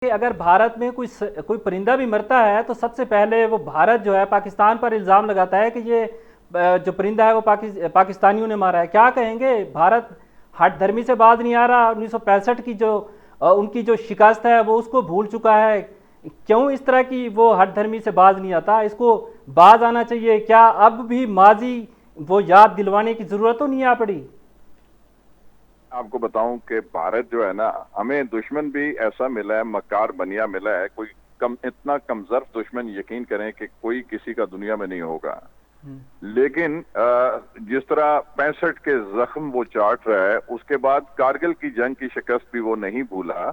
کہ اگر بھارت میں کوئی پرندہ بھی مرتا ہے تو سب سے پہلے وہ بھارت جو ہے پاکستان پر الزام لگاتا ہے کہ یہ جو پرندہ ہے وہ پاکستانیوں نے مارا ہے. کیا کہیں گے؟ بھارت ہٹ دھرمی سے باز نہیں آ رہا. 1965 کی جو ان کی جو شکست ہے وہ اس کو بھول چکا ہے. کیوں اس طرح کی وہ ہٹ دھرمی سے باز نہیں آتا؟ اس کو باز آنا چاہیے. کیا اب بھی ماضی وہ یاد دلوانے کی ضرورت تو نہیں آ پڑی؟ آپ کو بتاؤں کہ بھارت جو ہے نا، ہمیں دشمن بھی ایسا ملا ہے، مکار بنیا ملا ہے. کوئی اتنا کمزرف دشمن یقین کریں کہ کوئی کسی کا دنیا میں نہیں ہوگا. لیکن جس طرح 65 کے زخم وہ چاٹ رہا ہے، اس کے بعد کارگل کی جنگ کی شکست بھی وہ نہیں بھولا،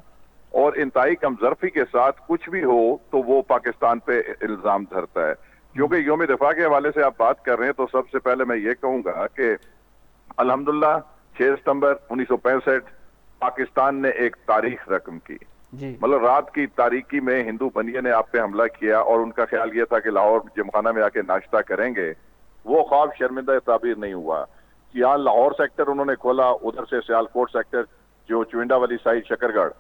اور انتہائی کمزرفی کے ساتھ کچھ بھی ہو تو وہ پاکستان پہ الزام دھرتا ہے. کیونکہ یوم دفاع کے حوالے سے آپ بات کر رہے ہیں تو سب سے پہلے میں یہ کہوں گا کہ الحمدللہ 6 ستمبر 1965 پاکستان نے ایک تاریخ رقم کی. مطلب رات کی تاریکی میں ہندو بنیے نے آپ پہ حملہ کیا، اور ان کا خیال یہ تھا کہ لاہور جمخانہ میں آ کے ناشتہ کریں گے. وہ خواب شرمندہ تعبیر نہیں ہوا. یہاں لاہور سیکٹر انہوں نے کھولا، ادھر سے سیالکوٹ سیکٹر جو چوئنڈا والی سائڈ شکرگڑھ،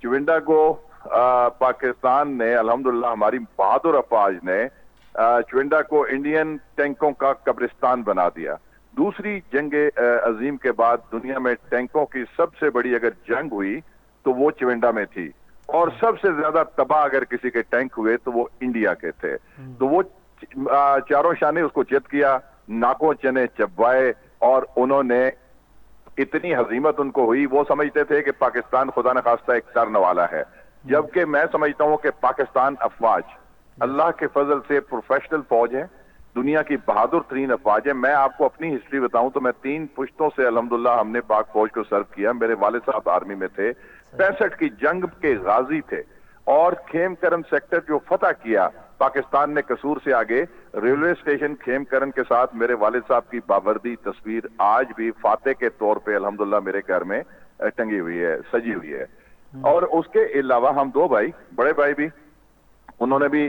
چوئنڈا کو پاکستان نے الحمدللہ ہماری بہادر افواج نے چوئنڈا کو انڈین ٹینکوں کا قبرستان بنا دیا. دوسری جنگ عظیم کے بعد دنیا میں ٹینکوں کی سب سے بڑی اگر جنگ ہوئی تو وہ چوئنڈا میں تھی، اور سب سے زیادہ تباہ اگر کسی کے ٹینک ہوئے تو وہ انڈیا کے تھے. تو وہ چاروں شانے اس کو جت کیا، ناکوں چنے چبوائے، اور انہوں نے اتنی ہزیمت ان کو ہوئی. وہ سمجھتے تھے کہ پاکستان خدا نخواستہ ایک ٹرن والا ہے، جبکہ میں سمجھتا ہوں کہ پاکستان افواج اللہ کے فضل سے پروفیشنل فوج ہے، دنیا کی بہادر ترین افواج ہے. میں آپ کو اپنی ہسٹری بتاؤں تو میں 3 پشتوں سے الحمدللہ ہم نے پاک فوج کو سرو کیا. میرے والد صاحب آرمی میں تھے، 65 کی جنگ کے غازی تھے، اور خیم کرن سیکٹر جو فتح کیا پاکستان نے قصور سے آگے، ریلوے اسٹیشن خیم کرن کے ساتھ میرے والد صاحب کی باوردی تصویر آج بھی فاتح کے طور پہ الحمدللہ میرے گھر میں ٹنگی ہوئی ہے، سجی ہوئی ہے. اور اس کے علاوہ ہم 2 بھائی، بڑے بھائی بھی انہوں نے بھی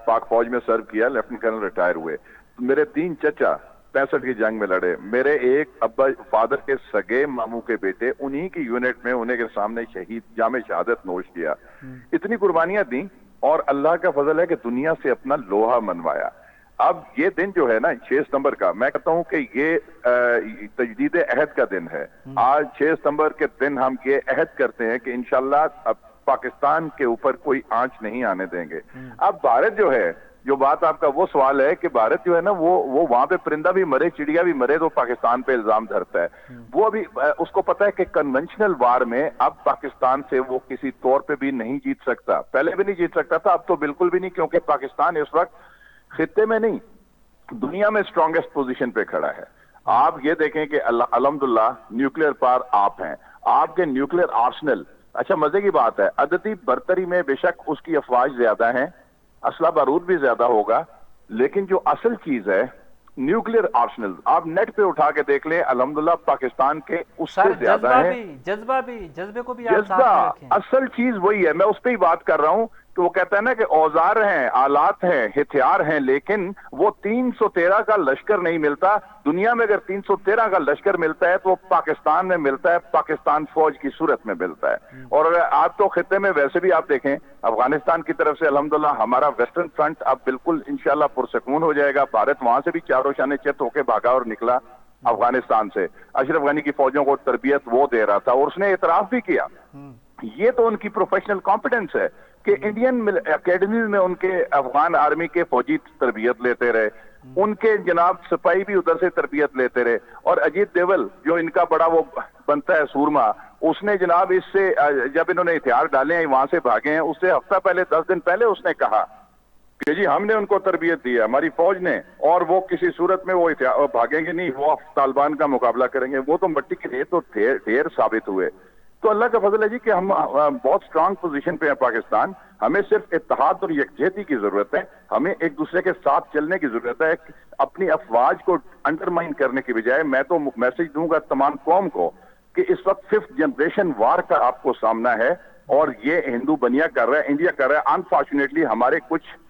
پاک فوج میں سرو کیا، لیفٹنٹ کرنل ریٹائر ہوئے. میرے 3 چچا 65 کی جنگ میں لڑے. میرے ایک ابا فادر کے سگے ماموں کے بیٹے انہی کی یونٹ میں انہیں کے سامنے شہید جام شہادت نوش کیا. اتنی قربانیاں دیں، اور اللہ کا فضل ہے کہ دنیا سے اپنا لوہا منوایا. اب یہ دن جو ہے نا 6 ستمبر کا، میں کہتا ہوں کہ یہ تجدید عہد کا دن ہے. آج 6 ستمبر کے دن ہم یہ عہد کرتے ہیں کہ انشاءاللہ اب پاکستان کے اوپر کوئی آنچ نہیں آنے دیں گے. اب بھارت جو ہے، جو بات آپ کا وہ سوال ہے کہ بھارت جو ہے نا وہ وہاں پہ پرندہ بھی مرے، چڑیا بھی مرے تو پاکستان پہ الزام دھرتا ہے. وہ ابھی اس کو پتا ہے کہ کنونشنل وار میں اب پاکستان سے وہ کسی طور پہ بھی نہیں جیت سکتا. پہلے بھی نہیں جیت سکتا تھا، اب تو بالکل بھی نہیں، کیونکہ پاکستان اس وقت خطے میں نہیں دنیا میں اسٹرانگیسٹ پوزیشن پہ کھڑا ہے. آپ یہ دیکھیں کہ الحمدللہ نیوکلیئر پاور آپ ہیں، آپ کے نیوکلیئر آرسنل. اچھا مزے کی بات ہے، عددی برتری میں بے شک اس کی افواج زیادہ ہیں، اسلحہ بارود بھی زیادہ ہوگا، لیکن جو اصل چیز ہے نیوکلیئر آرسنل آپ نیٹ پہ اٹھا کے دیکھ لیں، الحمدللہ پاکستان کے اس سے زیادہ ہیں. جذبے کو بھی آپ ساتھ جذبہ میں رکھیں. اصل چیز وہی ہے، میں اس پہ ہی بات کر رہا ہوں کہ وہ کہتا ہے نا کہ اوزار ہیں، آلات ہیں، ہتھیار ہیں، لیکن وہ 313 کا لشکر نہیں ملتا. دنیا میں اگر 313 کا لشکر ملتا ہے تو وہ پاکستان میں ملتا ہے، پاکستان فوج کی صورت میں ملتا ہے. اور آپ تو خطے میں ویسے بھی آپ دیکھیں افغانستان کی طرف سے الحمدللہ ہمارا ویسٹرن فرنٹ اب بالکل انشاءاللہ پرسکون ہو جائے گا. بھارت وہاں سے بھی چاروں شانے چت ہو کے بھاگا اور نکلا افغانستان سے. اشرف غنی کی فوجوں کو تربیت وہ دے رہا تھا، اور اس نے اعتراف بھی کیا. یہ تو ان کی پروفیشنل کمپٹنس ہے کہ انڈین اکیڈمیز میں ان کے افغان آرمی کے فوجی تربیت لیتے رہے، ان کے جناب سپاہی بھی ادھر سے تربیت لیتے رہے. اور اجیت دیول جو ان کا بڑا وہ بنتا ہے سورما، اس نے جناب اس سے جب انہوں نے ہتھیار ڈالے ہیں وہاں سے بھاگے ہیں، اس سے ہفتہ پہلے 10 دن پہلے اس نے کہا کہ جی ہم نے ان کو تربیت دی ہے ہماری فوج نے، اور وہ کسی صورت میں وہ بھاگیں گے نہیں، وہ طالبان کا مقابلہ کریں گے. وہ تو مٹی کے ریت تو ڈھیر ثابت ہوئے. تو اللہ کا فضل ہے جی کہ ہم بہت سٹرانگ پوزیشن پہ ہیں پاکستان. ہمیں صرف اتحاد اور یکجہتی کی ضرورت ہے، ہمیں ایک دوسرے کے ساتھ چلنے کی ضرورت ہے. اپنی افواج کو انڈرمائن کرنے کی بجائے میں تو میسج دوں گا تمام قوم کو کہ اس وقت 5th جنریشن وار کا آپ کو سامنا ہے، اور یہ ہندو بنیا کر رہا ہے، انڈیا کر رہا ہے. انفارچونیٹلی ہمارے کچھ